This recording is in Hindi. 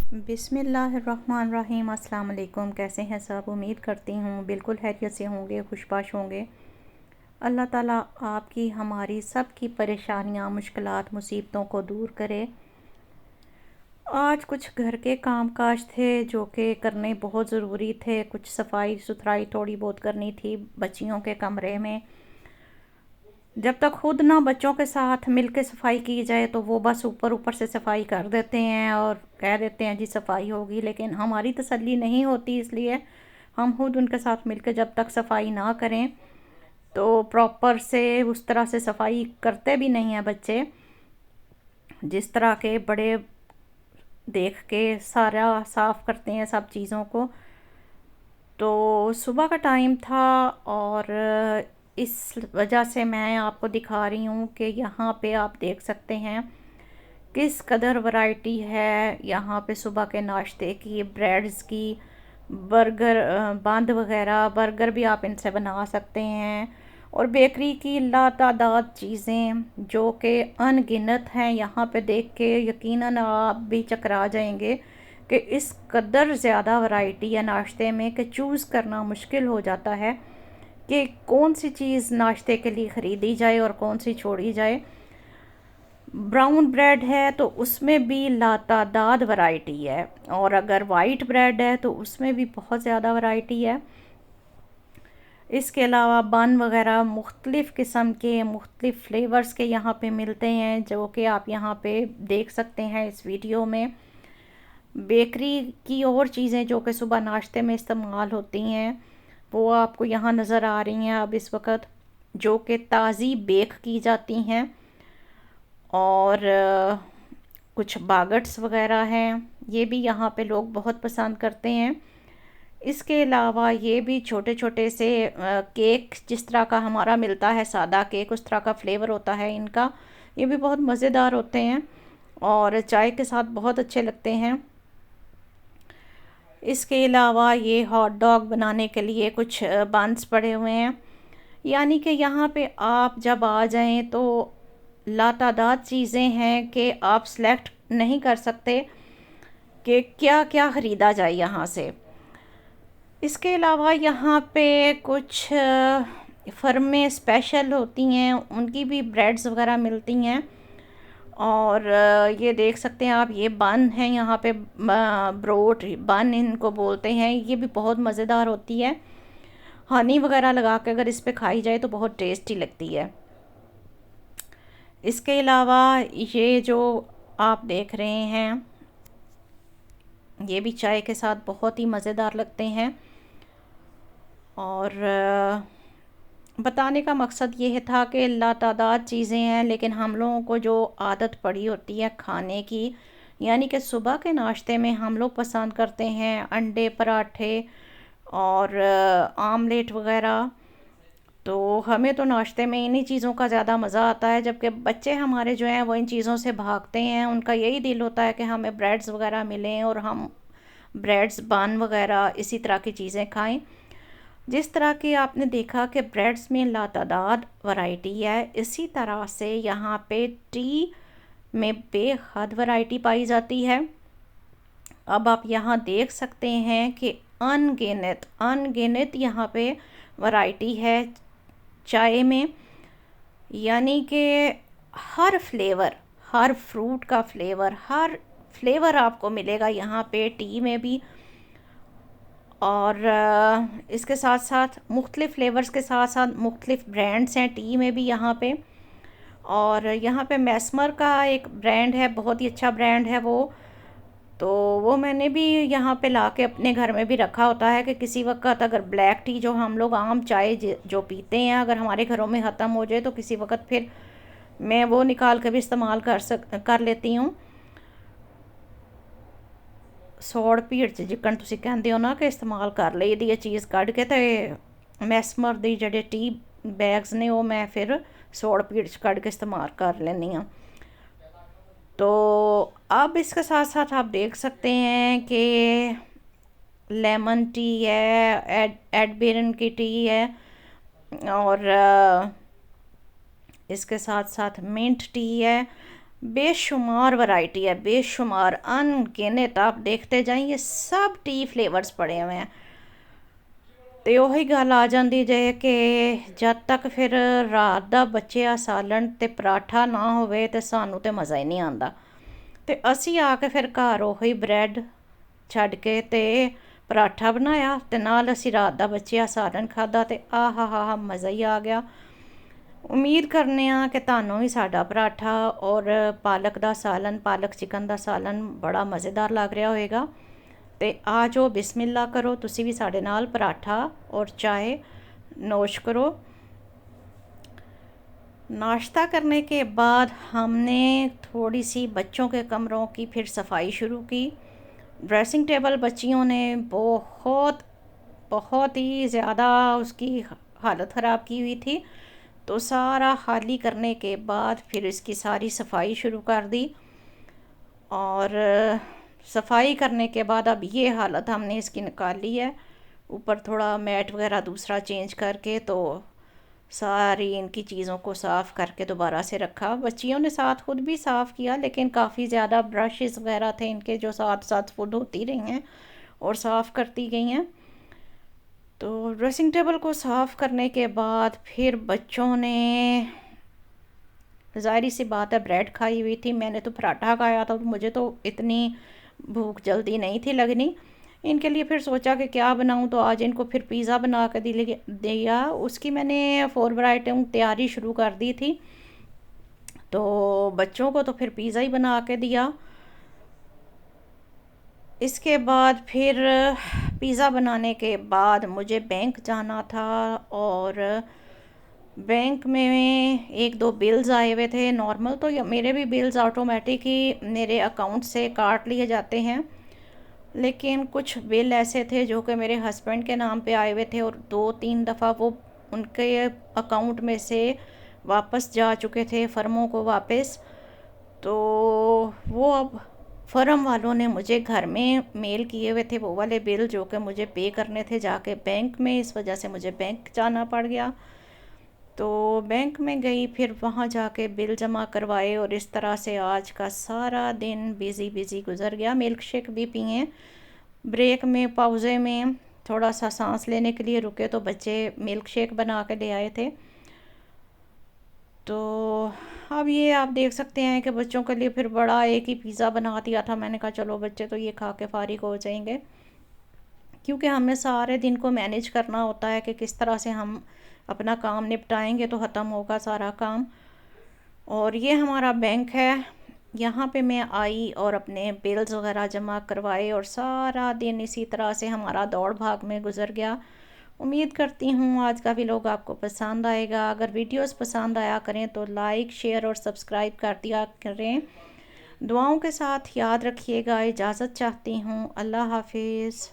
बिस्मिल्लाहिर्रहमानिर्रहीम। अस्सलाम वालेकुम। कैसे हैं सब? उम्मीद करती हूँ बिल्कुल खैरियत से होंगे, खुशबाश होंगे। अल्लाह ताला आपकी हमारी सब की परेशानियाँ, मुश्किलात, मुसीबतों को दूर करे। आज कुछ घर के कामकाज थे जो कि करने बहुत ज़रूरी थे। कुछ सफाई सुथराई थोड़ी बहुत करनी थी बच्चियों के कमरे में। जब तक खुद ना बच्चों के साथ मिलके सफाई की जाए तो वो बस ऊपर ऊपर से सफाई कर देते हैं और कह देते हैं जी सफाई होगी, लेकिन हमारी तसल्ली नहीं होती। इसलिए हम खुद उनके साथ मिलकर जब तक सफाई ना करें तो प्रॉपर से उस तरह से सफाई करते भी नहीं हैं बच्चे, जिस तरह के बड़े देख के सारा साफ़ करते हैं सब चीज़ों को। तो सुबह का टाइम था और इस वजह से मैं आपको दिखा रही हूँ कि यहाँ पे आप देख सकते हैं किस कदर वैरायटी है यहाँ पे सुबह के नाश्ते की, ब्रेड्स की, बर्गर बंद वगैरह बर्गर भी आप इनसे बना सकते हैं, और बेकरी की लातादाद चीज़ें जो कि अनगिनत हैं। यहाँ पे देख के यकीनन आप भी चकरा जाएंगे कि इस कदर ज़्यादा वैरायटी है नाश्ते में कि चूज़ करना मुश्किल हो जाता है कि कौन सी चीज़ नाश्ते के लिए ख़रीदी जाए और कौन सी छोड़ी जाए। ब्राउन ब्रेड है तो उसमें भी लातादाद वैरायटी है, और अगर वाइट ब्रेड है तो उसमें भी बहुत ज़्यादा वैरायटी है। इसके अलावा बन वगैरह मुख्तलिफ़ किस्म के मुख्तलिफ़ फ्लेवर्स के यहाँ पे मिलते हैं, जो कि आप यहाँ पे देख सकते हैं इस वीडियो में। बेकरी की और चीज़ें जो कि सुबह नाश्ते में इस्तेमाल होती हैं वो आपको यहाँ नज़र आ रही हैं अब इस वक्त, जो कि ताज़ी बेक की जाती हैं। और कुछ बागट्स वगैरह हैं, ये भी यहाँ पे लोग बहुत पसंद करते हैं। इसके अलावा ये भी छोटे छोटे से केक, जिस तरह का हमारा मिलता है सादा केक, उस तरह का फ्लेवर होता है इनका। ये भी बहुत मज़ेदार होते हैं और चाय के साथ बहुत अच्छे लगते हैं। इसके अलावा ये हॉट डॉग बनाने के लिए कुछ बंस पड़े हुए हैं। यानी कि यहाँ पे आप जब आ जाएं तो लातादाद चीज़ें हैं कि आप सेलेक्ट नहीं कर सकते कि क्या क्या ख़रीदा जाए यहाँ से। इसके अलावा यहाँ पे कुछ फर्में स्पेशल होती हैं, उनकी भी ब्रेड्स वगैरह मिलती हैं। और ये देख सकते हैं आप, ये बन है यहाँ पे, ब्रोट बन इनको बोलते हैं। ये भी बहुत मज़ेदार होती है, हनी वगैरह लगा के अगर इस पे खाई जाए तो बहुत टेस्टी लगती है। इसके अलावा ये जो आप देख रहे हैं ये भी चाय के साथ बहुत ही मज़ेदार लगते हैं। और बताने का मकसद ये था कि लातादाद चीज़ें हैं, लेकिन हम लोगों को जो आदत पड़ी होती है खाने की, यानी कि सुबह के नाश्ते में हम लोग पसंद करते हैं अंडे पराठे और आमलेट वगैरह। तो हमें तो नाश्ते में इन्हीं चीज़ों का ज़्यादा मज़ा आता है, जबकि बच्चे हमारे जो हैं वो इन चीज़ों से भागते हैं। उनका यही दिल होता है कि हमें ब्रेड्स वगैरह मिलें और हम ब्रेड्स बन वगैरह इसी तरह की चीज़ें खाएं। जिस तरह की आपने देखा कि ब्रेड्स में लातादाद वैरायटी है, इसी तरह से यहाँ पे टी में बेहद वैरायटी पाई जाती है। अब आप यहाँ देख सकते हैं कि अनगिनत अनगिनत यहाँ पे वैरायटी है चाय में। यानी कि हर फ्लेवर, हर फ्रूट का फ्लेवर, हर फ्लेवर आपको मिलेगा यहाँ पे टी में भी। और इसके साथ साथ मुख्तलिफ़ फ्लेवर्स के साथ साथ मुख्तलिफ़ ब्रांड्स हैं टी में भी यहाँ पे। और यहाँ पे मैस्मर का एक ब्रांड है, बहुत ही अच्छा ब्रांड है वो मैंने भी यहाँ पे लाके अपने घर में भी रखा होता है कि किसी वक्त अगर ब्लैक टी जो हम लोग आम चाय जो पीते हैं अगर हमारे घरों में ख़त्म हो जाए तो किसी वक्त फिर मैं वो निकाल कर भी इस्तेमाल कर लेती हूँ। सौड़ भीड़ च जिक्कन तुसी कहंदे हो ना कि इस्तेमाल कर ਲਈ ਦੀ चीज़ कढ़ के, तो मैस्मर दी जेह्ड़े टी बैग्स ने वो मैं फिर सौड़ भीड़ च कढ़ के इस्तेमाल कर लेनी हाँ। तो अब इसके साथ साथ आप देख सकते हैं कि लेमन टी है, एडबेरन की टी है, और इसके साथ साथ मिंट टी है। बेशुमार वैरायटी है, बेशुमार, अनगिनत। आप देखते जाइए, सब टी फ्लेवर्स पड़े हुए हैं। तो ਉਹੀ ਗੱਲ ਆ ਜਾਂਦੀ ਜੇ ਕਿ ਜਦ ਤੱਕ ਫਿਰ ਰਾਤ ਦਾ ਬਚਿਆ ਸਾਲਣ ਤੇ ਪਰਾਠਾ ਨਾ ਹੋਵੇ ਤੇ ਸਾਨੂੰ ਤੇ ਮਜ਼ਾ ਹੀ ਨਹੀਂ ਆਉਂਦਾ। ਤੇ ਅਸੀਂ ਆ ਕੇ ਫਿਰ ਘਰ ਉਹੀ ਬ੍ਰੈਡ ਛੱਡ ਕੇ ਤੇ ਪਰਾਠਾ ਬਣਾਇਆ ਤੇ ਨਾਲ ਅਸੀਂ ਰਾਤ ਦਾ ਬਚਿਆ ਸਾਲਣ ਖਾਦਾ ਤੇ ਆਹਾ ਹਾ ਮਜ਼ਾ ਹੀ ਆ ਗਿਆ। ਉਮੀਦ ਕਰਨੇ ਆ ਕਿ ਤੁਹਾਨੂੰ ਵੀ ਸਾਡਾ ਪਰਾਠਾ ਔਰ ਪਾਲਕ ਦਾ ਸਾਲਨ, ਪਾਲਕ ਚਿਕਨ ਦਾ ਸਾਲਨ ਬੜਾ ਮਜ਼ੇਦਾਰ ਲੱਗ ਰਿਹਾ ਹੋਏਗਾ। ਤੇ ਆ ਜਾਓ, ਬਿਸमिल्लाह करो, तुसी भी साढ़े नाल पराठा और चाय नोश करो। नाश्ता करने के बाद हमने थोड़ी सी बच्चों के कमरों की फिर सफाई शुरू की। ड्रेसिंग टेबल बच्चियों ने बहुत बहुत ही ज़्यादा उसकी हालत ख़राब की हुई थी, तो सारा खाली करने के बाद फिर इसकी सारी सफाई शुरू कर दी। और सफाई करने के बाद अब ये हालत हमने इसकी निकाल ली है। ऊपर थोड़ा मैट वगैरह दूसरा चेंज करके तो सारी इनकी चीज़ों को साफ़ करके दोबारा से रखा। बच्चियों ने साथ खुद भी साफ़ किया, लेकिन काफ़ी ज़्यादा ब्रशेस वगैरह थे इनके जो साथ साथ खुद होती रही हैं और साफ़ करती गई हैं। तो ड्रेसिंग टेबल को साफ़ करने के बाद फिर बच्चों ने, ज़ाहिर सी बात है, ब्रेड खाई हुई थी, मैंने तो पराठा खाया था, तो मुझे तो इतनी भूख जल्दी नहीं थी लगनी। इनके लिए फिर सोचा कि क्या बनाऊं, तो आज इनको फिर पिज़्ज़ा बना कर दिया। उसकी मैंने 4 वैरायटी तैयारी शुरू कर दी थी, तो बच्चों को तो फिर पिज़्ज़ा ही बना के दिया। इसके बाद फिर पिज़्ज़ा बनाने के बाद मुझे बैंक जाना था, और बैंक में 1-2 बिल्स आए हुए थे। नॉर्मल तो मेरे भी बिल्स ऑटोमेटिक ही मेरे अकाउंट से काट लिए जाते हैं, लेकिन कुछ बिल ऐसे थे जो कि मेरे हस्बैंड के नाम पे आए हुए थे, और 2-3 दफ़ा वो उनके अकाउंट में से वापस जा चुके थे, फर्मों को वापस। तो वो अब फर्म वालों ने मुझे घर में मेल किए हुए थे वो वाले बिल जो कि मुझे पे करने थे जाके बैंक में। इस वजह से मुझे बैंक जाना पड़ गया। तो बैंक में गई, फिर वहाँ जाके बिल जमा करवाए, और इस तरह से आज का सारा दिन बिज़ी बिज़ी गुजर गया। मिल्क शेक भी पिए, ब्रेक में, पाउज़े में थोड़ा सा सांस लेने के लिए रुके तो बच्चे मिल्क शेक बना के ले आए थे। तो अब ये आप देख सकते हैं कि बच्चों के लिए फिर बड़ा एक ही पिज़्ज़ा बना दिया था। मैंने कहा चलो बच्चे तो ये खा के फारिग हो जाएंगे, क्योंकि हमें सारे दिन को मैनेज करना होता है कि किस तरह से हम अपना काम निपटाएंगे तो ख़त्म होगा सारा काम। और ये हमारा बैंक है, यहाँ पे मैं आई और अपने बिल्स वगैरह जमा करवाए, और सारा दिन इसी तरह से हमारा दौड़ भाग में गुजर गया। उम्मीद करती हूँ आज का व्लॉग आपको पसंद आएगा। अगर वीडियोस पसंद आया करें तो लाइक, शेयर और सब्सक्राइब कर दिया करें। दुआओं के साथ याद रखिएगा। इजाज़त चाहती हूँ। अल्लाह हाफिज़।